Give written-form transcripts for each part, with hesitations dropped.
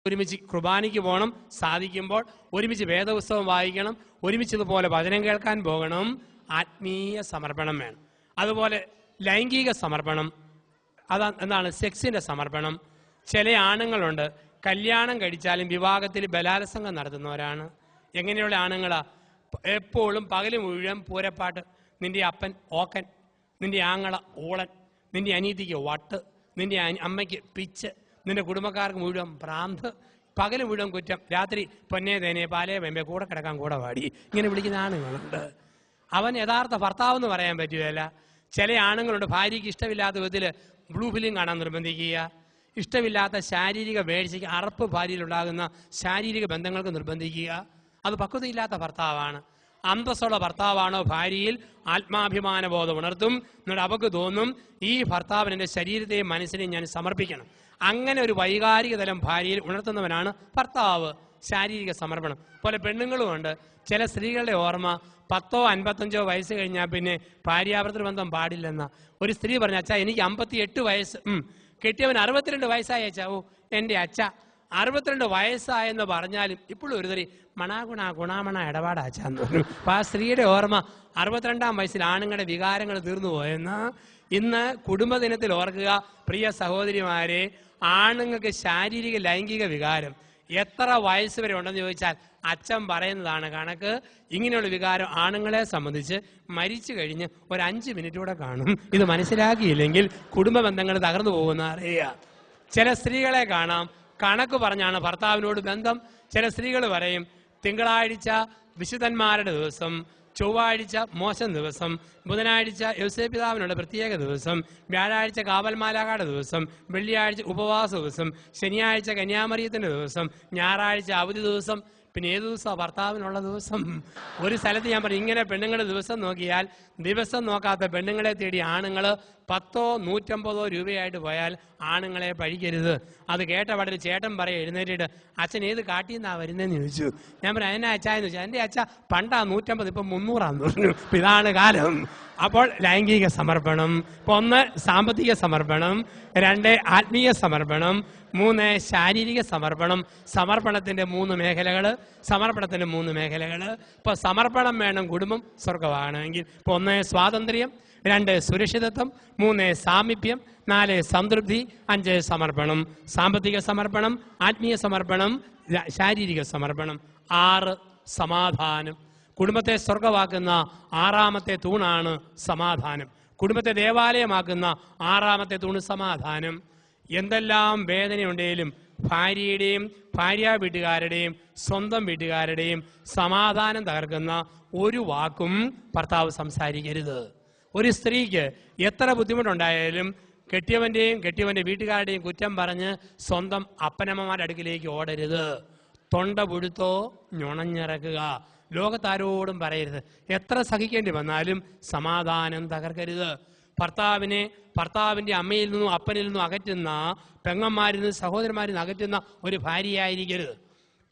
ഒരുമിച്ച് കുർബാനയ്ക്ക് പോകണം, സാധിക്കുമ്പോൾ ഒരുമിച്ച് വേദപുസ്തകം വായിക്കണം, ഒരുമിച്ച് ഇതുപോലെ വചനം കേൾക്കാൻ പോകണം. ആത്മീയ സമർപ്പണം വേണം. അതുപോലെ ലൈംഗിക സമർപ്പണം, എന്താണ് സെക്സിന്റെ സമർപ്പണം. ചില ആണുങ്ങളുണ്ട് കല്യാണം കഴിച്ചാലും വിവാഹത്തിൽ ബലാത്സംഗം നടത്തുന്നവരാണ്. എങ്ങനെയുള്ള ആണുങ്ങളാ? എപ്പോഴും പകല് മുഴുവൻ പൂരപ്പാട്ട്, നിന്റെ അപ്പൻ ഓക്കൻ, നിന്റെ ആങ്ങള ഊളൻ, നിന്റെ അനീതിക്ക് വട്ട്, നിന്റെ അമ്മയ്ക്ക് പിച്ച്, നിന്റെ കുടുംബക്കാർക്ക് മുഴുവൻ ഭ്രാന്ത്, പകല് മുഴുവൻ കുറ്റം, രാത്രി പൊന്നേ തേനെ പാലേ വെമ്പേ കൂടെ കിടക്കാൻ കൂടെ പാടി, ഇങ്ങനെ വിളിക്കുന്ന ആണുങ്ങളുണ്ട്. അവൻ യഥാർത്ഥ ഭർത്താവെന്ന് പറയാൻ പറ്റുകയില്ല. ചില ആണുങ്ങളുണ്ട് ഭാര്യയ്ക്ക് ഇഷ്ടമില്ലാത്ത വിധത്തിൽ ബ്ലൂ ഫിലിം കാണാൻ നിർബന്ധിക്കുക, ഇഷ്ടമില്ലാത്ത ശാരീരിക വേഴ്ചയ്ക്ക്, അറപ്പ് ഭാര്യയിലുണ്ടാകുന്ന ശാരീരിക ബന്ധങ്ങൾക്ക് നിർബന്ധിക്കുക. അത് പക്വതയില്ലാത്ത ഭർത്താവാണ്. അന്തസ്സുള്ള ഭർത്താവാണോ ഭാര്യയിൽ ആത്മാഭിമാന ബോധം ഉണർത്തും. എന്നിട്ട് അവർക്ക് തോന്നും ഈ ഭർത്താവിന് എൻ്റെ ശരീരത്തെയും മനസ്സിനെയും ഞാൻ സമർപ്പിക്കണം. അങ്ങനെ ഒരു വൈകാരിക തലം ഭാര്യയിൽ ഉണർത്തുന്നവനാണ് ഭർത്താവ്. ശാരീരിക സമർപ്പണം പോലെ പെണ്ണുങ്ങളുമുണ്ട്. ചില സ്ത്രീകളുടെ ഓർമ്മ 10 or 55 വയസ്സ് കഴിഞ്ഞാൽ പിന്നെ ഭാര്യാഭർത്തൃ ബന്ധം പാടില്ലെന്ന. ഒരു സ്ത്രീ പറഞ്ഞു, അച്ഛാ എനിക്ക് 58 വയസ്സ്, കെട്ടിയവൻ 62 വയസ്സായി അച്ഛാ. ഓ എൻ്റെ അച്ഛ 62 വയസ്സായെന്ന് പറഞ്ഞാലും ഇപ്പോഴും ഒരു തരി ഗുണാമണ ഇടപാടാച്ചാന്ന് പറഞ്ഞു. അപ്പൊ ആ സ്ത്രീയുടെ ഓർമ്മ 62-ാം വയസ്സിൽ ആണുങ്ങളുടെ വികാരങ്ങൾ തീർന്നു പോയെന്ന്. ഇന്ന് കുടുംബദിനത്തിൽ ഓർക്കുക പ്രിയ സഹോദരിമാരെ, ആണുങ്ങൾക്ക് ശാരീരിക ലൈംഗിക വികാരം എത്ര വയസ്സ് വരെ ഉണ്ടെന്ന് ചോദിച്ചാൽ അച്ഛൻ പറയുന്നതാണ് കണക്ക്. ഇങ്ങനെയുള്ള വികാരം ആണുങ്ങളെ സംബന്ധിച്ച് മരിച്ചു കഴിഞ്ഞ് ഒരു 5 മിനിറ്റ് കൂടെ കാണും. ഇത് മനസ്സിലാക്കിയില്ലെങ്കിൽ കുടുംബ ബന്ധങ്ങൾ തകർന്നു പോകുന്ന അറിയുക. ചില സ്ത്രീകളെ കാണാം കണക്ക് പറഞ്ഞാണ് ഭർത്താവിനോട് ബന്ധം. ചില സ്ത്രീകൾ പറയും തിങ്കളാഴ്ച വിശുദ്ധന്മാരുടെ ദിവസം, ചൊവ്വാഴ്ച മോശം ദിവസം, ബുധനാഴ്ച യോസേപ്പിതാവിനുള്ള പ്രത്യേക ദിവസം, വ്യാഴാഴ്ച കാവൽമാലാഖയുടെ ദിവസം, വെള്ളിയാഴ്ച ഉപവാസ ദിവസം, ശനിയാഴ്ച കന്യാമറിയത്തിന്റെ ദിവസം, ഞായറാഴ്ച അവധി ദിവസം. പിന്നെ ഏത് ദിവസമാണ് ഭർത്താവിനുള്ള ദിവസം? ഒരു സ്ഥലത്ത് ഞാൻ പറയും, ഇങ്ങനെ പെണ്ണുങ്ങൾ ദിവസം നോക്കിയാൽ ദിവസം നോക്കാത്ത പെണ്ണുങ്ങളെ തേടി ആണുങ്ങൾ 10 or 150 രൂപയായിട്ട് പോയാൽ ആണുങ്ങളെ പഴിക്കരുത്. അത് കേട്ട പാടൊരു ചേട്ടൻ പറയും എഴുന്നേറ്റിട്ട്, അച്ഛൻ ഏത് കാട്ടിൽ നിന്നാ വരുന്നതെന്ന് ചോദിച്ചു. ഞാൻ പറയാം എന്നാ അച്ഛാന്ന് ചോദിച്ചു. എൻ്റെ അച്ഛ പണ്ടാ 150, ഇപ്പം 300 പറഞ്ഞു. ഇതാണ് കാലം. അപ്പോൾ ലൈംഗിക സമർപ്പണം, 1 സാമ്പത്തിക സമർപ്പണം, 2 ആത്മീയ സമർപ്പണം, 3 ശാരീരിക സമർപ്പണം. സമർപ്പണത്തിന്റെ 3 മേഖലകൾ. ഇപ്പൊ സമർപ്പണം വേണം കുടുംബം സ്വർഗമാണെങ്കിൽ. ഇപ്പൊ 1 സ്വാതന്ത്ര്യം, 2 സുരക്ഷിതത്വം, 3 സാമീപ്യം, 4 സംതൃപ്തി, 5 സമർപ്പണം. സാമ്പത്തിക സമർപ്പണം, ആത്മീയ സമർപ്പണം, ശാരീരിക സമർപ്പണം. 6 സമാധാനം. കുടുംബത്തെ സ്വർഗമാക്കുന്ന 6ാമത്തെ തൂണാണ് സമാധാനം. കുടുംബത്തെ ദേവാലയമാക്കുന്ന 6ാമത്തെ തൂണ് സമാധാനം. എന്തെല്ലാം വേദനയുണ്ടെങ്കിലും ഭാര്യയുടെയും ഭാര്യ വീട്ടുകാരുടെയും സ്വന്തം വീട്ടുകാരുടെയും സമാധാനം തകർക്കുന്ന ഒരു വാക്കും ഭർത്താവ് സംസാരിക്കരുത്. ഒരു സ്ത്രീക്ക് എത്ര ബുദ്ധിമുട്ടുണ്ടായാലും കെട്ടിയവന്റെ വീട്ടുകാരുടെയും കുറ്റം പറഞ്ഞ് സ്വന്തം അപ്പനമ്മമാരുടെ അടുക്കിലേക്ക് ഓടരുത്. തൊണ്ട പുഴുത്തോ ഞൊണഞ്ഞിറക്കുക. ലോകത്താരോടും പറയരുത്. എത്ര സഹിക്കേണ്ടി വന്നാലും സമാധാനം തകർക്കരുത്. ഭർത്താവിന്റെ അമ്മയിൽ നിന്നും അപ്പനിൽ നിന്നും അകറ്റുന്ന, പെങ്ങന്മാരിൽ നിന്നും സഹോദരന്മാരിൽ നിന്ന് അകറ്റുന്ന ഒരു ഭാര്യയായിരിക്കരുത്.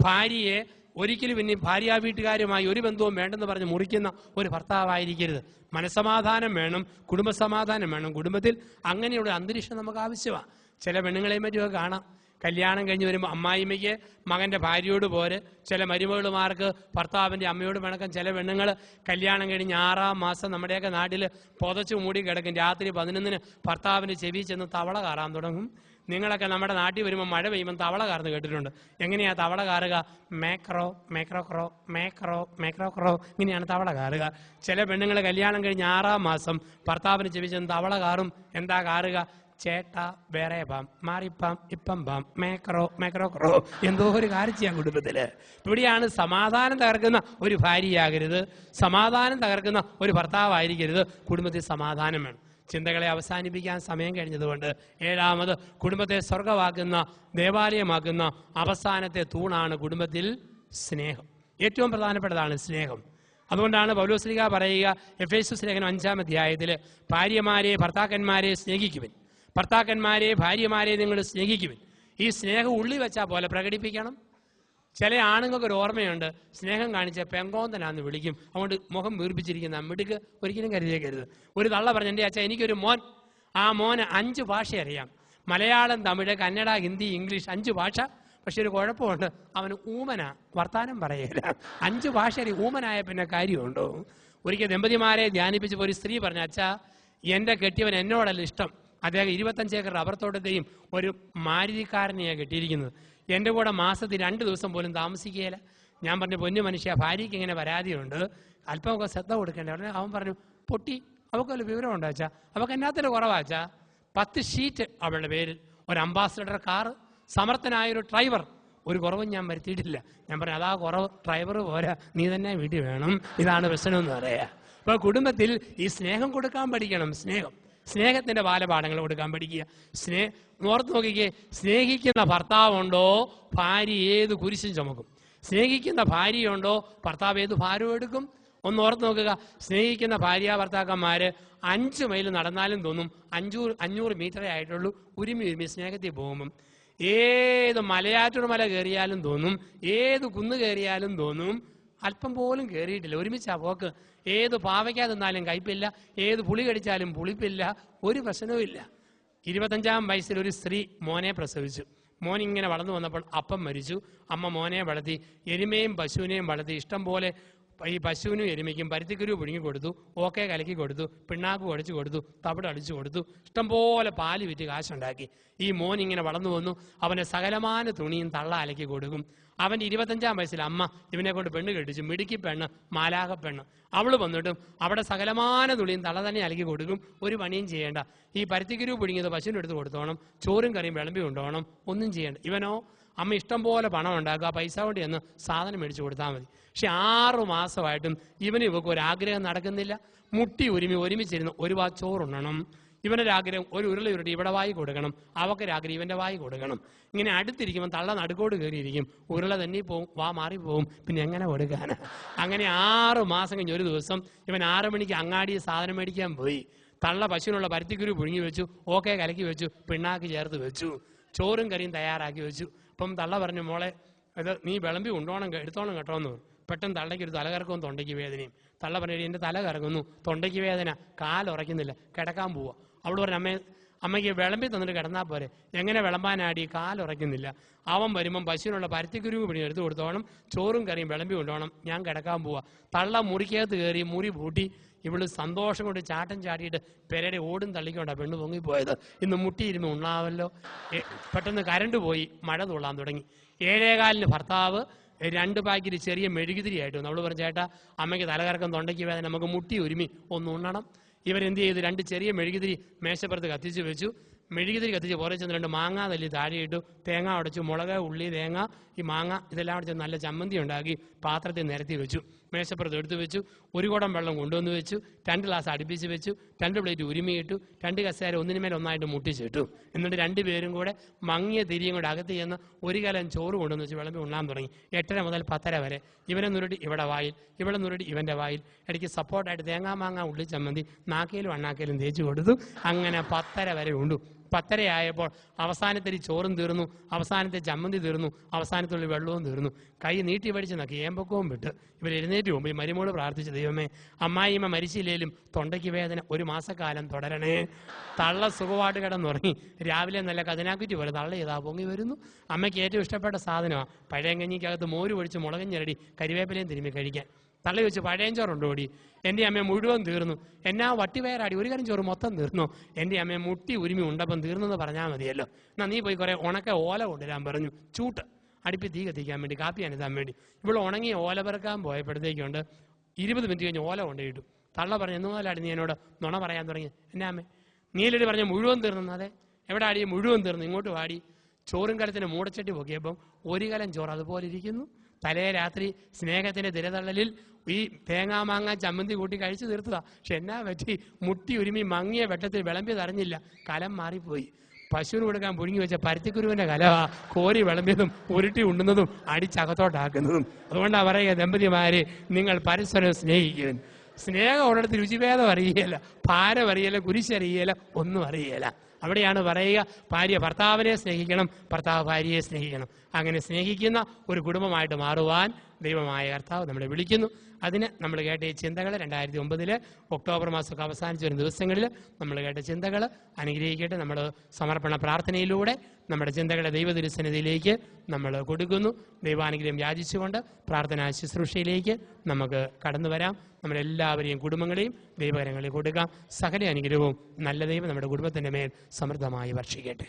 ഭാര്യയെ ഒരിക്കലും ഇനി ഭാര്യ വീട്ടുകാരുമായി ഒരു ബന്ധവും വേണ്ടെന്ന് പറഞ്ഞ് മുറിക്കുന്ന ഒരു ഭർത്താവായിരിക്കരുത്. മനസ്സമാധാനം വേണം, കുടുംബസമാധാനം വേണം. കുടുംബത്തിൽ അങ്ങനെയുള്ള അന്തരീക്ഷം നമുക്ക് ആവശ്യമാണ്. ചില പെണ്ണുങ്ങളെയും മറ്റുമൊക്കെ കാണാം, കല്യാണം കഴിഞ്ഞ് വരുമ്പോൾ അമ്മായിമ്മയ്ക്ക് മകൻ്റെ ഭാര്യയോട് പോര്, ചില മരുമകളുമാർക്ക് ഭർത്താവിൻ്റെ അമ്മയോട് പിണക്കം. ചില പെണ്ണുങ്ങൾ കല്യാണം കഴിഞ്ഞ് 6ാം മാസം നമ്മുടെയൊക്കെ നാട്ടിൽ പുതച്ചു മൂടി കിടക്കും. രാത്രി 11-ന് ഭർത്താവിൻ്റെ ചെവി ചെന്ന് തവള കാറാൻ തുടങ്ങും. നിങ്ങളൊക്കെ നമ്മുടെ നാട്ടിൽ വരുമ്പോൾ മഴ പെയ്യുമ്പോൾ തവള കാർന്ന് കേട്ടിട്ടുണ്ട്. എങ്ങനെയാ തവള കാറുക? മേക്രോ മേക്രോ ക്രോ മേക്രോ മേക്രോ ക്രോ, ഇങ്ങനെയാണ് തവള കാറുക. ചില പെണ്ണുങ്ങൾ കല്യാണം കഴിഞ്ഞ് 6ാം മാസം ഭർത്താവിന് ചെവി ചെന്ന് തവള കാറും. എന്താ കാറുക? ചേട്ട വേറെ പാം, മാറിപ്പാം, ഇപ്പം പാം, മേക്രോ മേക്രോ ക്രോ. എന്തോ ഒരു കാര്യം കുടുംബത്തില്. ഇവിടെയാണ് സമാധാനം തകർക്കുന്ന ഒരു ഭാര്യയാകരുത്, സമാധാനം തകർക്കുന്ന ഒരു ഭർത്താവായിരിക്കരുത്. കുടുംബത്തിൽ സമാധാനം വേണം. ചിന്തകളെ അവസാനിപ്പിക്കാൻ സമയം കഴിഞ്ഞതുകൊണ്ട് 7ാമത് കുടുംബത്തെ സ്വർഗമാക്കുന്ന, ദേവാലയമാക്കുന്ന അവസാനത്തെ തൂണാണ് കുടുംബത്തിൽ സ്നേഹം. ഏറ്റവും പ്രധാനപ്പെട്ടതാണ് സ്നേഹം. അതുകൊണ്ടാണ് പൗലോസ്ലീഹ പറയുക എഫേസ്യസ് ലേഖനം 5-ാം അധ്യായത്തിൽ, ഭാര്യമാരെ ഭർത്താക്കന്മാരെ സ്നേഹിക്കുവിൻ, ഭർത്താക്കന്മാരെ ഭാര്യമാരെ നിങ്ങൾ സ്നേഹിക്കുവിൻ. ഈ സ്നേഹം ഉള്ളി വെച്ചാൽ പോലെ പ്രകടിപ്പിക്കണം. ചില ആണുങ്ങൾക്ക് ഒരു ഓർമ്മയുണ്ട്, സ്നേഹം കാണിച്ച പെങ്കോന്തനാന്ന് വിളിക്കും. അതുകൊണ്ട് മുഖം വീർപ്പിച്ചിരിക്കുന്ന മിടുക്ക് ഒരിക്കലും കരുതിയേക്കരുത്. ഒരു തള്ള പറഞ്ഞു, എൻ്റെ അച്ഛൻ എനിക്കൊരു മോൻ, ആ മോന് 5 ഭാഷ അറിയാം. മലയാളം, തമിഴ്, കന്നഡ, ഹിന്ദി, ഇംഗ്ലീഷ്, 5 ഭാഷ. പക്ഷെ ഒരു കുഴപ്പമുണ്ട്, അവന് ഊമനാ, വർത്താനം പറയില്ല. 5 ഭാഷയിൽ ഊമനായ പിന്നെ കാര്യമുണ്ടോ? ഒരിക്കൽ ദമ്പതിമാരെ ധ്യാനിപ്പിച്ചപ്പോൾ ഒരു സ്ത്രീ പറഞ്ഞു, അച്ഛാ എൻ്റെ കെട്ടിയവൻ എന്നോടല്ല ഇഷ്ടം, അദ്ദേഹം 25 ഏക്കർ റബ്ബർ തോട്ടത്തെയും ഒരു മാരുതിക്കാരനെയാണ് കെട്ടിയിരിക്കുന്നത്, എൻ്റെ കൂടെ മാസത്തിൽ 2 ദിവസം പോലും താമസിക്കുകയില്ല. ഞാൻ പറഞ്ഞു, പൊന്നു മനുഷ്യ, ഭാര്യയ്ക്ക് ഇങ്ങനെ പരാതിയുണ്ട്, അല്പമൊക്കെ ശ്രദ്ധ കൊടുക്കേണ്ട. ഉടനെ അവൻ പറഞ്ഞു, പൊട്ടി, അവൾക്കല്ല വിവരമുണ്ടോ അച്ഛാ, അവൾക്ക് എന്നാത്തിൻ്റെ കുറവാച്ചാ? 10 ഷീറ്റ് അവളുടെ പേരിൽ, ഒരു അംബാസഡർ കാറ്, സമർത്ഥനായൊരു ഡ്രൈവർ, ഒരു കുറവും ഞാൻ വരുത്തിയിട്ടില്ല. ഞാൻ പറഞ്ഞു, അതാ കുറവ്, ഡ്രൈവർ പോരാ, നീ തന്നെ വീട്ടിൽ വേണം, ഇതാണ് പ്രശ്നമെന്ന് പറയാ. അപ്പോൾ കുടുംബത്തിൽ ഈ സ്നേഹം കൊടുക്കാൻ പഠിക്കണം. സ്നേഹത്തിന്റെ ബാലപാഠങ്ങൾ കൊടുക്കാൻ പഠിക്കുക. ഓർത്ത് നോക്കിക്കേ, സ്നേഹിക്കുന്ന ഭർത്താവുണ്ടോ ഭാര്യ ഏത് കുരിശും ചുമക്കും. സ്നേഹിക്കുന്ന ഭാര്യയുണ്ടോ ഭർത്താവ് ഏത് ഭാരവും എടുക്കും. ഒന്ന് ഓർത്ത് നോക്കുക, സ്നേഹിക്കുന്ന ഭാര്യ ഭർത്താക്കന്മാര് 5 മൈൽ നടന്നാലും തോന്നും 500 മീറ്ററേ ആയിട്ടുള്ളൂ. ഉരുമി സ്നേഹത്തിൽ പോകുമ്പം ഏത് മലയാറ്റൂർ മല കയറിയാലും തോന്നും, ഏത് കുന്ന് കയറിയാലും തോന്നും അല്പം പോലും കയറിയിട്ടില്ല, ഒരുമിച്ചാ പോക്ക്. ഏത് പാവയ്ക്കാ തിന്നാലും കയ്പില്ല, ഏത് പുളി കടിച്ചാലും പുളിപ്പില്ല, ഒരു പ്രശ്നവും ഇല്ല. 25-ാം വയസ്സിൽ ഒരു സ്ത്രീ മോനെ പ്രസവിച്ചു. മോൻ ഇങ്ങനെ വളർന്നു വന്നപ്പോൾ അപ്പം മരിച്ചു. അമ്മ മോനെ വളർത്തി, എരുമയും പശുവിനെയും വളർത്തി. ഇഷ്ടം പോലെ ഈ പശുവിനും എരുമയ്ക്കും പരുത്തിക്കുരു പുഴുങ്ങി കൊടുത്തു, ഓക്കെ കലക്കി കൊടുത്തു, പിണ്ണാക്ക് കുഴച്ച് കൊടുത്തു, തവിട് അടിച്ചു കൊടുത്തു, ഇഷ്ടംപോലെ പാല് വിറ്റ് കാശുണ്ടാക്കി. ഈ മോൻ ഇങ്ങനെ വളർന്നു വന്നു. അവൻ്റെ സകലമാന തുണിയും തള്ള അലക്കി കൊടുക്കും. അവൻ്റെ 25-ാം വയസ്സിൽ അമ്മ ഇവനെ കൊണ്ട് പെണ്ണ് കെട്ടിച്ചു. മിടുക്കി പെണ്ണ്, മാലാക പെണ്ണ്. അവള് വന്നിട്ടും അവിടെ സകലമാന തുണിയും തള്ള തന്നെ അലക്കി കൊടുക്കും, ഒരു പണിയും ചെയ്യേണ്ട. ഈ പരുത്തിക്കുരു പുഴുങ്ങിയത് പശുവിൻ്റെ അടുത്ത് കൊടുത്തോണം, ചോറും കറിയും വിളമ്പി കൊണ്ടുപോകണം, ഒന്നും ചെയ്യേണ്ട. ഇവനോ അമ്മ ഇഷ്ടം പോലെ പണം ഉണ്ടാക്കുക, പൈസ കൊണ്ട് ചെന്ന് സാധനം മേടിച്ചു കൊടുത്താൽ മതി. പക്ഷെ 6 മാസമായിട്ടും ഇവക്ക് ഒരാഗ്രഹം നടക്കുന്നില്ല. മുട്ടി ഒരുമിച്ചിരുന്ന് ഒരു വാ ചോറുണ്ണണം. ഇവനൊരാഗ്രഹം ഒരു ഉരുള ഉരുട്ടി ഇവിടെ വായി കൊടുക്കണം, അവക്കൊരാഗ്രഹം ഇവന്റെ വായി കൊടുക്കണം. ഇങ്ങനെ അടുത്തിരിക്കുമ്പോൾ തള്ള നടുക്കോട് കയറിയിരിക്കും, ഉരുള തന്നെ പോവും, വാ മാറിപ്പോവും, പിന്നെ എങ്ങനെ കൊടുക്കാനാ? അങ്ങനെ 6 മാസം കഴിഞ്ഞ് ഒരു ദിവസം ഇവൻ 6 മണിക്ക് അങ്ങാടി സാധനം മേടിക്കാൻ പോയി. തള്ള പശുവിനുള്ള പരുത്തിക്കുരു പുഴുങ്ങി വെച്ചു, ഓക്കെ കലക്കി വെച്ചു, പിണ്ണാക്ക് ചേർത്ത് വെച്ചു, ചോറും കറിയും തയ്യാറാക്കി വെച്ചു. അപ്പം തള്ള പറഞ്ഞു, മോളെ ഇത് നീ വിളമ്പി എടുത്തോണം കേട്ടോ എന്ന്. പെട്ടെന്ന് തള്ളയ്ക്ക് ഒരു തലകറക്കവും തൊണ്ടയ്ക്ക് വേദനയും. തള്ള പറഞ്ഞു, എൻ്റെ തല കറങ്ങുന്നു, തൊണ്ടയ്ക്ക് വേദന, കാലുറയ്ക്കുന്നില്ല, കിടക്കാൻ പോവാ. അവൾ പറഞ്ഞു, അമ്മയ്ക്ക് വിളമ്പി തന്നിട്ട് കിടന്നാൽ പോരെ. എങ്ങനെ വിളമ്പാനാടി, കാലുറയ്ക്കുന്നില്ല. അവൻ വരുമ്പം പശുവിനുള്ള പരുത്തിക്കുരു പിടി എടുത്തു കൊടുത്തോണം, ചോറും കറിയും വിളമ്പി കൊണ്ടുപോകണം, ഞാൻ കിടക്കാൻ പോവാ. തള്ള മുറിക്കകത്ത് കയറി മുറി പൂട്ടി. ഇവള് സന്തോഷം കൊണ്ട് ചാട്ടം ചാടിയിട്ട് പെരയുടെ ഓടും തള്ളിക്കൊണ്ടാണ് പെണ്ണ് പൊങ്ങിപ്പോയത്. ഇന്ന് മുട്ടിയിരുന്ന് ഉണ്ണാവല്ലോ. പെട്ടെന്ന് കരണ്ട് പോയി, മഴ തുള്ളാൻ തുടങ്ങി. 7:15 ഭർത്താവ് 2 പാക്കറ്റ് ചെറിയ മെഴുകുതിരി ആയിട്ട് വന്നു. അവള് പറഞ്ഞു, ചേട്ടാ അമ്മയ്ക്ക് തലകറക്കം, തൊണ്ടയ്ക്ക് വേദന, നമുക്ക് മുട്ടി ഒരുമി ഒന്ന് ഉണ്ണണം. ഇവരെന്ത് ചെയ്തു, 2 ചെറിയ മെഴുകുതിരി മേശപ്പുറത്ത് കത്തിച്ച് വെച്ചു. മെഴുകുതിരി കത്തിച്ച് പുറത്ത് ചെന്ന് 2 മാങ്ങ തല്ലി താഴെയിട്ടു, തേങ്ങ ഉടച്ചു, മുളക്, ഉള്ളി, തേങ്ങ, ഈ മാങ്ങ ഇതെല്ലാം കൂടെ നല്ല ചമ്മന്തി ഉണ്ടാക്കി പാത്രത്തിൽ നിരത്തി വെച്ചു. മേശപ്പുറത്ത് എടുത്തു വെച്ചു. 1 കുടം വെള്ളം കൊണ്ടുവന്ന് വെച്ചു. 2 ഗ്ലാസ് അടുപ്പിച്ച് വെച്ചു. 2 പ്ലേറ്റ് ഉരുമിയിട്ടു. 2 കസേര ഒന്നിനുമേൽ ഒന്നായിട്ട് മുട്ടിച്ചിട്ടു. എന്നിട്ട് 2 പേരും കൂടെ മങ്ങിയ തിരിയും കൂടെ അകത്ത് ചെന്ന് 1 കലം ചോറ് കൊണ്ടുവന്ന് വെച്ച് വിളമ്പി ഉണ്ണാൻ തുടങ്ങി. 8:30 മുതൽ 10:30 വരെ ഇവനെ നുരുട്ടി ഇവിടെ വായിൽ, ഇവിടെ നുരുട്ടി ഇവന്റെ വായിൽ, ഇടയ്ക്ക് സപ്പോർട്ടായിട്ട് തേങ്ങാ മാങ്ങ ഉള്ളി ചമ്മന്തി നാക്കയിലും അണ്ണാക്കയിലും തേച്ച് കൊടുത്തു. അങ്ങനെ 10:30 വരെ ഉണ്ടു. 10:30 ആയപ്പോൾ അവസാനത്തെ ചോറും തീർന്നു, അവസാനത്തെ ചമ്മന്തി തീർന്നു, അവസാനത്തുള്ള വെള്ളവും തീർന്നു. കൈ നീട്ടി പഠിച്ച് നക്കി ഏമ്പക്കവും വിട്ട് ഇവർ എഴുന്നേറ്റ് പോകുമ്പോൾ ഈ മരുമോള് പ്രാർത്ഥിച്ചു, ദൈവമേ അമ്മായിയമ്മ മരിച്ചില്ലേലും തൊണ്ടയ്ക്ക് വേദന 1 മാസക്കാലം തുടരണേ. തള്ള സുഖമായിട്ട് കിടന്നുറങ്ങി. രാവിലെ നല്ല കതിനാക്കുറ്റി പോലെ തള്ള ചെയ്താ പൊങ്ങി വരുന്നു. അമ്മയ്ക്ക് ഏറ്റവും ഇഷ്ടപ്പെട്ട സാധനമാണ് പഴയ കഞ്ഞിക്കകത്ത് മോര് ഒഴിച്ച് മുളകും ഞെരടി കരിവേപ്പിലയും തിരുമ്മി കഴിക്കാൻ. തള്ള ചോദിച്ചു, പഴയം ചോറുണ്ടോ ഓടി? എൻ്റെ അമ്മ മുഴുവൻ തീർന്നു. എന്നാ വട്ടിവയറാടി, 1 കരം ചോറ് മൊത്തം തീർന്നു. എൻ്റെ അമ്മ മുട്ടി ഉരുമി ഉണ്ടപ്പം തീർന്നെന്ന് പറഞ്ഞാൽ മതിയല്ലോ. എന്നാ നീ പോയി കുറെ ഉണക്ക ഓല കൊണ്ടുവരാൻ പറഞ്ഞു. ചൂട്ട് അടുപ്പി തീ കത്തിക്കാൻ വേണ്ടി, കാപ്പി അനത്താൻ വേണ്ടി. ഇവിടെ ഉണങ്ങിയ ഓല പെറുക്കാൻ പോയപ്പോഴത്തേക്കുണ്ട് 20 മിനിറ്റ് കഴിഞ്ഞ് ഓല കൊണ്ടുപോയിട്ടു. തള്ള പറഞ്ഞു, എന്ന് മുതലാടി നീ എന്നോട് നുണ പറയാൻ തുടങ്ങി? എന്നാ അമ്മേ നീലടി പറഞ്ഞ മുഴുവൻ തീർന്നു? അതെ. എവിടെ ആടി? മുഴുവൻ തീർന്നു. ഇങ്ങോട്ട് വാടി. ചോറും കലത്തിന് മൂടച്ചട്ടി പൊക്കിയപ്പം 1 കലം ചോറ് അതുപോലെ ഇരിക്കുന്നു. തലേ രാത്രി സ്നേഹത്തിന്റെ തിരതള്ളലിൽ ഈ തേങ്ങാ മാങ്ങ ചമ്മന്തി കൂട്ടി കഴിച്ചു തീർത്തതാ. പക്ഷെ എന്നാ പറ്റി, മുട്ടി ഉരുമി മങ്ങിയ വെട്ടത്തിൽ വിളമ്പിയത് അറിഞ്ഞില്ല, കലം മാറിപ്പോയി. പശുവിന് കൊടുക്കാൻ പുഴുങ്ങി വെച്ച പരുത്തിക്കുരുവിന്റെ കലവാ കോരി വിളമ്പിയതും ഉരുട്ടി ഉണ്ണുന്നതും അടിച്ചകത്തോട്ടാക്കുന്നതും. അതുകൊണ്ടാണ് പറയുക, ദമ്പതിമാരെ നിങ്ങൾ പരസ്പരം സ്നേഹിക്കും. സ്നേഹം ഉള്ളിടത്ത് രുചിഭേദം അറിയുകയില്ല, ഭാരം അറിയില്ല, കുരിശറിയില്ല, ഒന്നും അറിയില്ല. അവിടെയാണ് പറയുക, ഭാര്യ ഭർത്താവിനെ സ്നേഹിക്കണം, ഭർത്താവ് ഭാര്യയെ സ്നേഹിക്കണം. അങ്ങനെ സ്നേഹിക്കുന്ന ഒരു കുടുംബമായിട്ട് മാറുവാൻ ദൈവമായ കർത്താവ് നമ്മളെ വിളിക്കുന്നു. അതിന് നമ്മൾ കേട്ട ഈ ചിന്തകൾ 2009 ഒക്ടോബർ മാസമൊക്കെ അവസാനിച്ച് വരുന്ന ദിവസങ്ങളിൽ നമ്മൾ കേട്ട ചിന്തകൾ അനുഗ്രഹിക്കട്ടെ. നമ്മൾ സമർപ്പണ പ്രാർത്ഥനയിലൂടെ നമ്മുടെ ചിന്തകളെ ദൈവതിരുസന്നിധിയിലേക്ക് നമ്മൾ കൊടുക്കുന്നു. ദൈവാനുഗ്രഹം യാചിച്ചുകൊണ്ട് പ്രാർത്ഥനാ ശുശ്രൂഷയിലേക്ക് നമുക്ക് കടന്നു വരാം. നമ്മളെല്ലാവരെയും കുടുംബങ്ങളെയും ദൈവകരങ്ങളിൽ കൊടുക്കാം. സകല അനുഗ്രഹവും നല്ല ദൈവം നമ്മുടെ കുടുംബത്തിൻ്റെ മേൽ സമൃദ്ധമായി വർഷിക്കട്ടെ.